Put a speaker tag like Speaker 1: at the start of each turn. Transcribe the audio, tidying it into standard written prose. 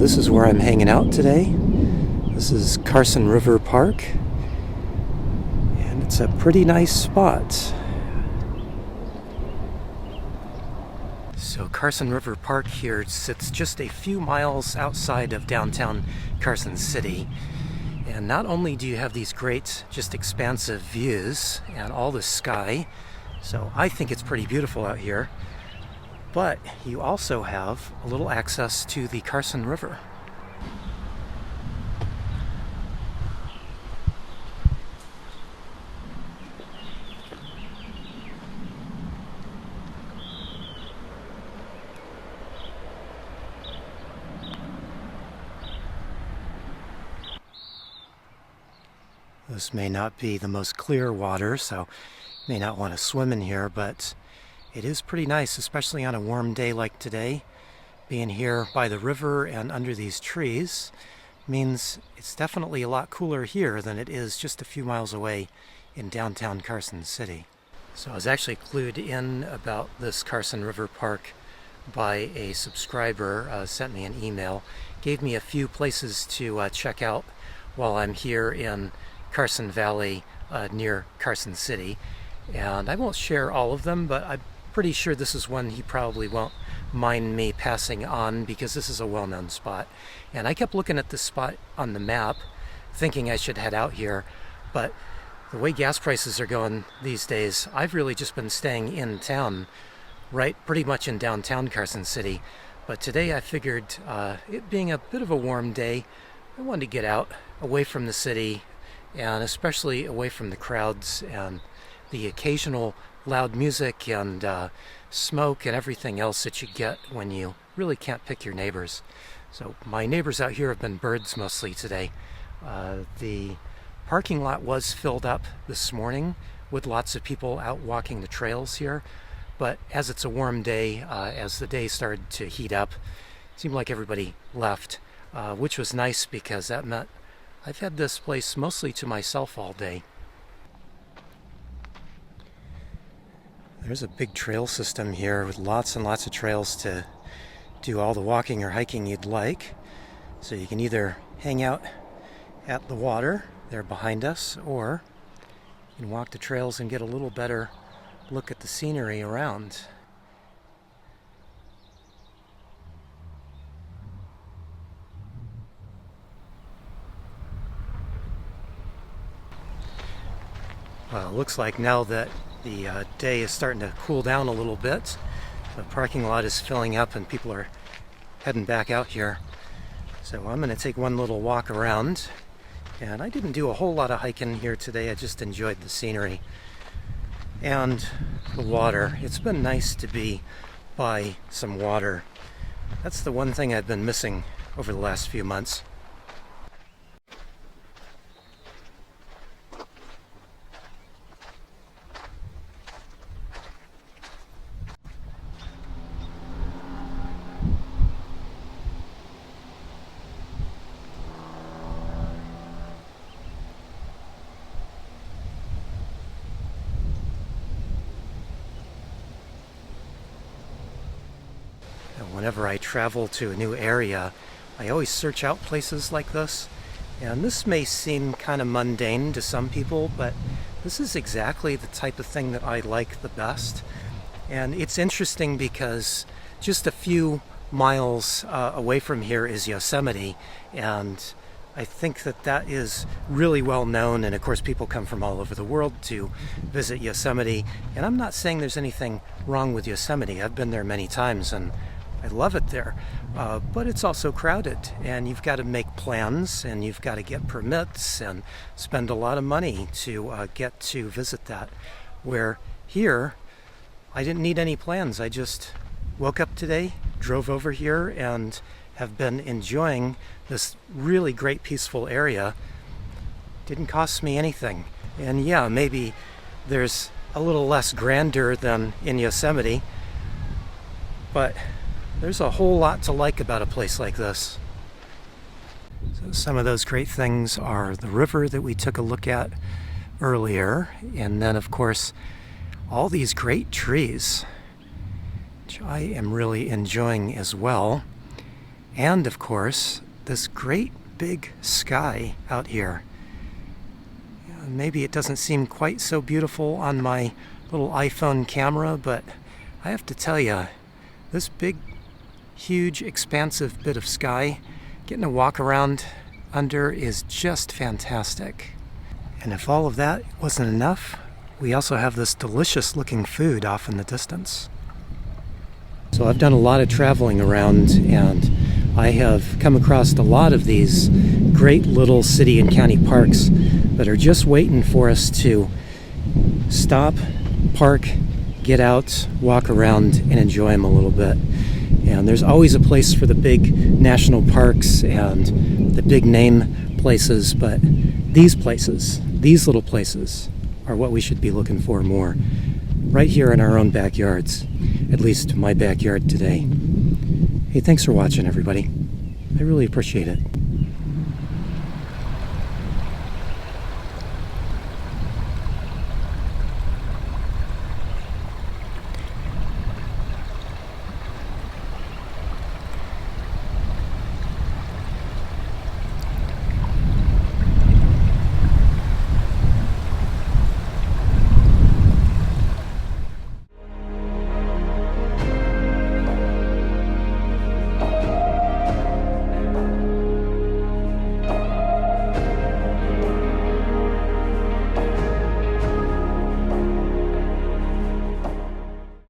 Speaker 1: this is where I'm hanging out today. This is Carson River Park, and it's a pretty nice spot. So Carson River Park here sits just a few miles outside of downtown Carson City. And not only do you have these great, just expansive views and all the sky, so I think it's pretty beautiful out here, but you also have a little access to the Carson River. This may not be the most clear water, so you may not want to swim in here, but it is pretty nice, especially on a warm day like today. Being here by the river and under these trees means it's definitely a lot cooler here than it is just a few miles away in downtown Carson City. So I was actually clued in about this Carson River Park by a subscriber, sent me an email, gave me a few places to check out while I'm here in Carson Valley near Carson City. And I won't share all of them, but I'm pretty sure this is one he probably won't mind me passing on because this is a well-known spot. And I kept looking at this spot on the map thinking I should head out here, but the way gas prices are going these days, I've really just been staying in town, right pretty much in downtown Carson City. But today I figured, it being a bit of a warm day, I wanted to get out away from the city and especially away from the crowds and the occasional loud music and smoke and everything else that you get when you really can't pick your neighbors. So my neighbors out here have been birds mostly today. The parking lot was filled up this morning with lots of people out walking the trails here, but as it's a warm day, as the day started to heat up, it seemed like everybody left, which was nice because that meant I've had this place mostly to myself all day. There's a big trail system here with lots and lots of trails to do all the walking or hiking you'd like. So you can either hang out at the water there behind us, or you can walk the trails and get a little better look at the scenery around. Well, it looks like now that the day is starting to cool down a little bit, the parking lot is filling up and people are heading back out here. So I'm going to take one little walk around, and I didn't do a whole lot of hiking here today. I just enjoyed the scenery and the water. It's been nice to be by some water. That's the one thing I've been missing over the last few months. Whenever I travel to a new area, I always search out places like this. And this may seem kind of mundane to some people, but this is exactly the type of thing that I like the best. And it's interesting because just a few miles away from here is Yosemite, and I think that is really well known, and of course people come from all over the world to visit Yosemite. And I'm not saying there's anything wrong with Yosemite. I've been there many times and I love it there, but it's also crowded, and you've got to make plans, and you've got to get permits and spend a lot of money to get to visit that. Where here, I didn't need any plans. I just woke up today, drove over here, and have been enjoying this really great peaceful area. Didn't cost me anything. And yeah, maybe there's a little less grandeur than in Yosemite, but there's a whole lot to like about a place like this. So some of those great things are the river that we took a look at earlier, and then of course all these great trees, which I am really enjoying as well. And of course, this great big sky out here. Maybe it doesn't seem quite so beautiful on my little iPhone camera, but I have to tell you, this big, huge, expansive bit of sky, getting to walk around under is just fantastic. And if all of that wasn't enough, we also have this delicious looking food off in the distance. So I've done a lot of traveling around, and I have come across a lot of these great little city and county parks that are just waiting for us to stop, park, get out, walk around, and enjoy them a little bit. And there's always a place for the big national parks and the big name places, but these places, these little places, are what we should be looking for more. Right here in our own backyards, at least my backyard today. Hey, thanks for watching, everybody. I really appreciate it.